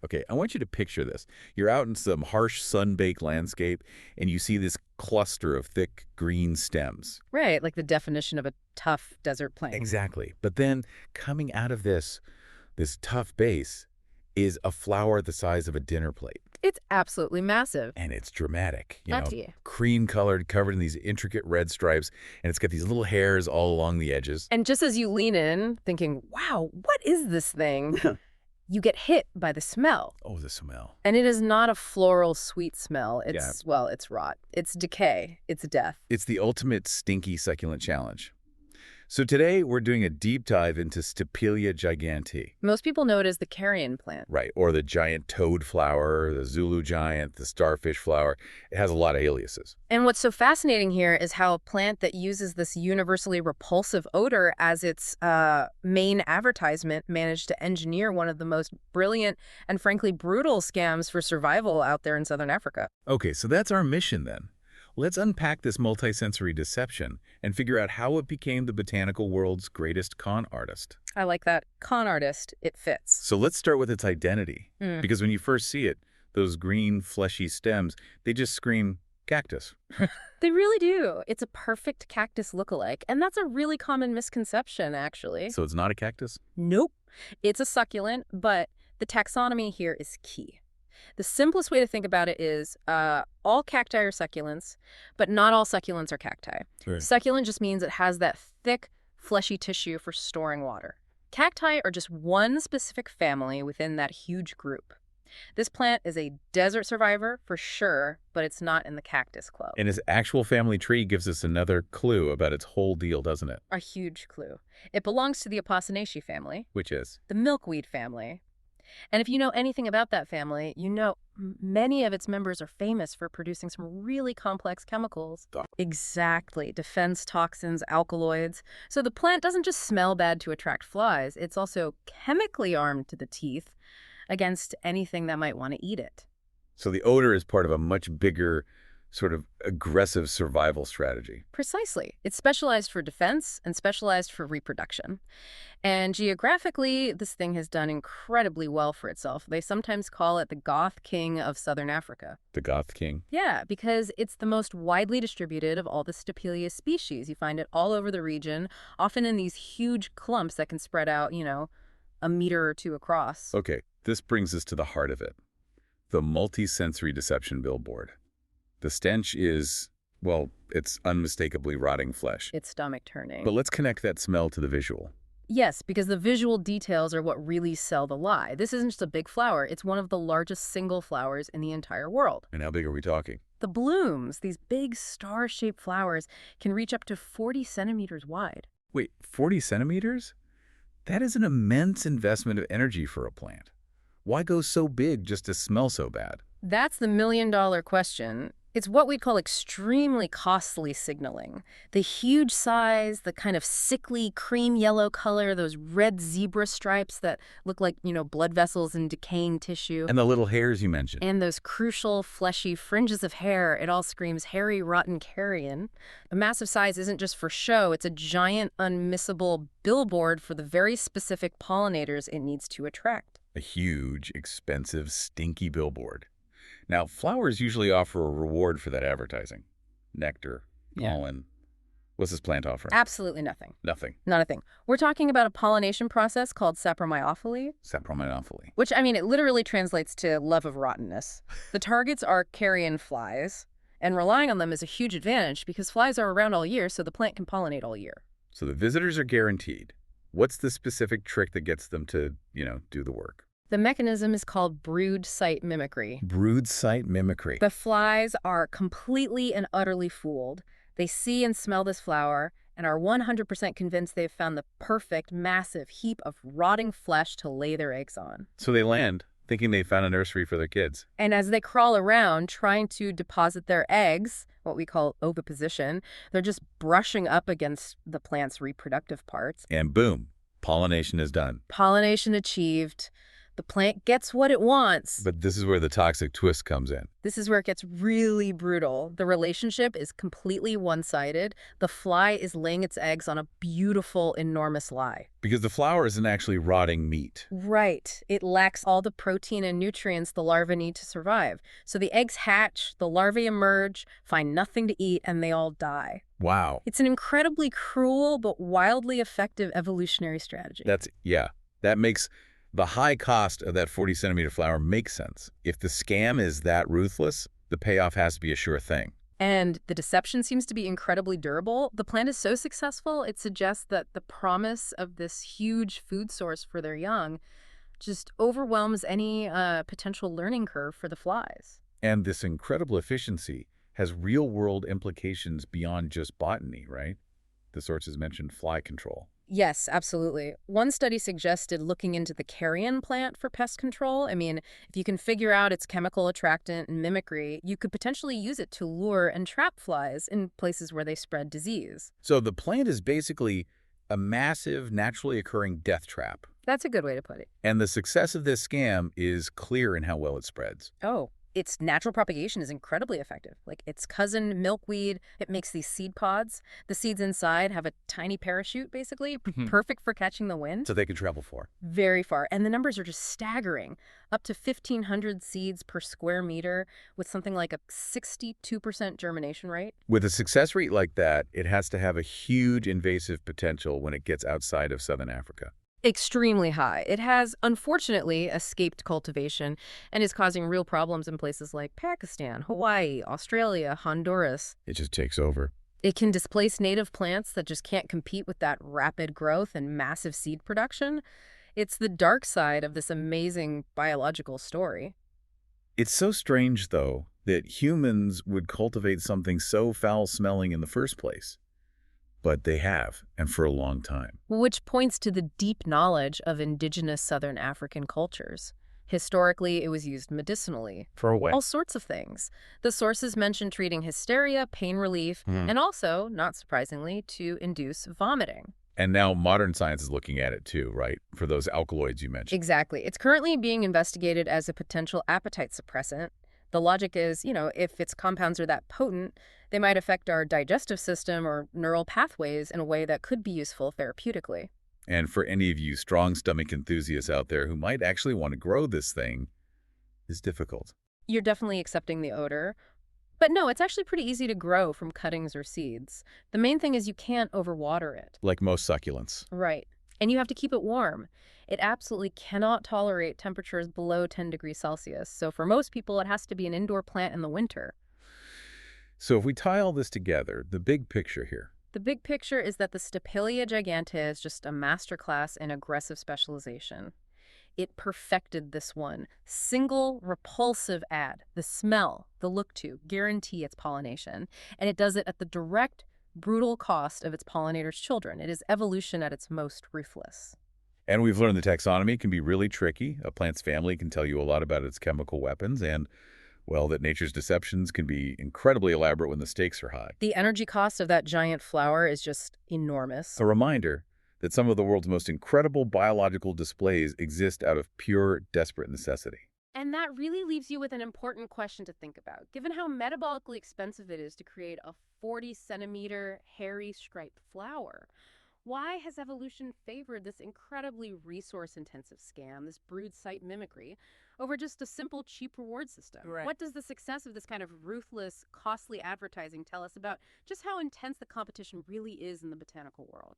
Okay, I want you to picture this. You're out in some harsh sun-baked landscape, and you see this cluster of thick green stems. Right, like the definition of a tough desert plant. Exactly. But then coming out of this tough base is a flower the size of a dinner plate. It's absolutely massive. And it's dramatic, Nutty. cream-colored, covered in these intricate red stripes, and it's got these little hairs all along the edges. And just as you lean in, thinking, wow, what is this thing? You get hit by the smell. Oh, the smell. And it is not a floral, sweet smell. Yeah. Well, it's rot. It's decay. It's death. It's the ultimate stinky succulent challenge. So today, we're doing a deep dive into Stapelia Gigantea. Most people know it as the carrion plant. Right, or the giant toad flower, the Zulu giant, the starfish flower. It has a lot of aliases. And what's so fascinating here is how a plant that uses this universally repulsive odor as its main advertisement managed to engineer one of the most brilliant and frankly brutal scams for survival out there in southern Africa. Okay, so that's our mission then. Let's unpack this multisensory deception and figure out how it became the botanical world's greatest con artist. I like that. Con artist, it fits. So let's start with its identity. Because when you first see it, those green, fleshy stems, they just scream cactus. They really do. It's a perfect cactus lookalike, and that's a really common misconception, actually. So it's not a cactus? Nope. It's a succulent, but the taxonomy here is key. The simplest way to think about it is all cacti are succulents, but not all succulents are cacti. Right. Succulent just means it has that thick, fleshy tissue for storing water. Cacti are just one specific family within that huge group. This plant is a desert survivor for sure, but it's not in the cactus club. And its actual family tree gives us another clue about its whole deal, doesn't it? A huge clue. It belongs to the Apocynaceae family, Which is? the milkweed family. And if you know anything about that family, you know many of its members are famous for producing some really complex chemicals. Exactly. Defense toxins, alkaloids. So the plant doesn't just smell bad to attract flies. It's also chemically armed to the teeth against anything that might want to eat it. So the odor is part of a much bigger, sort of aggressive survival strategy. Precisely. It's specialized for defense and specialized for reproduction. And geographically, this thing has done incredibly well for itself. They sometimes call it the goth king of southern Africa. The goth king? Yeah, because it's the most widely distributed of all the Stapelia species. You find it all over the region, often in these huge clumps that can spread out, a meter or two across. Okay, this brings us to the heart of it. The multi-sensory deception billboard. The stench is, well, it's unmistakably rotting flesh. It's stomach-turning. But let's connect that smell to the visual. Yes, because the visual details are what really sell the lie. This isn't just a big flower. It's one of the largest single flowers in the entire world. And how big are we talking? The blooms, these big star-shaped flowers, can reach up to 40 centimeters wide. Wait, 40 centimeters? That is an immense investment of energy for a plant. Why go so big just to smell so bad? That's the million-dollar question. It's what we'd call extremely costly signaling. The huge size, the kind of sickly cream yellow color, those red zebra stripes that look like, blood vessels and decaying tissue. And the little hairs you mentioned. And those crucial, fleshy fringes of hair. It all screams hairy, rotten carrion. The massive size isn't just for show. It's a giant, unmissable billboard for the very specific pollinators it needs to attract. A huge, expensive, stinky billboard. Now, flowers usually offer a reward for that advertising. Nectar, pollen. What's this plant offering? Absolutely nothing. Nothing. Not a thing. We're talking about a pollination process called sapromyophily. Sapromyophily. Which, it literally translates to love of rottenness. The targets are carrion flies, and relying on them is a huge advantage because flies are around all year, so the plant can pollinate all year. So the visitors are guaranteed. What's the specific trick that gets them to, do the work? The mechanism is called brood site mimicry. Brood site mimicry. The flies are completely and utterly fooled. They see and smell this flower and are 100% convinced they've found the perfect, massive heap of rotting flesh to lay their eggs on. So they land, thinking they found a nursery for their kids. And as they crawl around trying to deposit their eggs, what we call oviposition, they're just brushing up against the plant's reproductive parts. And boom, pollination is done. Pollination achieved. The plant gets what it wants. But this is where the toxic twist comes in. This is where it gets really brutal. The relationship is completely one-sided. The fly is laying its eggs on a beautiful, enormous lie. Because the flower isn't actually rotting meat. Right. It lacks all the protein and nutrients the larvae need to survive. So the eggs hatch, the larvae emerge, find nothing to eat, and they all die. Wow. It's an incredibly cruel but wildly effective evolutionary strategy. That makes the high cost of that 40-centimeter flower make sense. If the scam is that ruthless, the payoff has to be a sure thing. And the deception seems to be incredibly durable. The plant is so successful, it suggests that the promise of this huge food source for their young just overwhelms any potential learning curve for the flies. And this incredible efficiency has real-world implications beyond just botany, right? The sources mentioned fly control. Yes, absolutely. One study suggested looking into the carrion plant for pest control. I mean, if you can figure out its chemical attractant and mimicry, you could potentially use it to lure and trap flies in places where they spread disease. So the plant is basically a massive, naturally occurring death trap. That's a good way to put it. And the success of this scam is clear in how well it spreads. Oh, its natural propagation is incredibly effective. Like its cousin, milkweed, it makes these seed pods. The seeds inside have a tiny parachute, basically, perfect for catching the wind. So they can travel far. Very far. And the numbers are just staggering. Up to 1,500 seeds per square meter with something like a 62% germination rate. With a success rate like that, it has to have a huge invasive potential when it gets outside of southern Africa. Extremely high. It has, unfortunately, escaped cultivation and is causing real problems in places like Pakistan, Hawaii, Australia, Honduras. It just takes over. It can displace native plants that just can't compete with that rapid growth and massive seed production. It's the dark side of this amazing biological story. It's so strange, though, that humans would cultivate something so foul-smelling in the first place. But they have, and for a long time. Which points to the deep knowledge of indigenous southern African cultures. Historically, it was used medicinally. For what? All sorts of things. The sources mention treating hysteria, pain relief, and also, not surprisingly, to induce vomiting. And now modern science is looking at it too, right? For those alkaloids you mentioned. Exactly. It's currently being investigated as a potential appetite suppressant. The logic is, if its compounds are that potent, they might affect our digestive system or neural pathways in a way that could be useful therapeutically. And for any of you strong stomach enthusiasts out there who might actually want to grow this thing, it's difficult. You're definitely accepting the odor. But no, it's actually pretty easy to grow from cuttings or seeds. The main thing is you can't overwater it. Like most succulents. Right. And you have to keep it warm. It absolutely cannot tolerate temperatures below 10 degrees Celsius. So for most people, it has to be an indoor plant in the winter. So if we tie all this together, the big picture here. The big picture is that the Stapelia Gigantea is just a masterclass in aggressive specialization. It perfected this one. Single, repulsive ad. The smell, the look to, guarantee its pollination. And it does it at the direct, brutal cost of its pollinators' children. It is evolution at its most ruthless. And we've learned the taxonomy can be really tricky. A plant's family can tell you a lot about its chemical weapons, and, well, that nature's deceptions can be incredibly elaborate when the stakes are high. The energy cost of that giant flower is just enormous. A reminder that some of the world's most incredible biological displays exist out of pure, desperate necessity. And that really leaves you with an important question to think about. Given how metabolically expensive it is to create a 40-centimeter hairy striped flower, why has evolution favored this incredibly resource-intensive scam, this brood site mimicry, over just a simple, cheap reward system? Right. What does the success of this kind of ruthless, costly advertising tell us about just how intense the competition really is in the botanical world?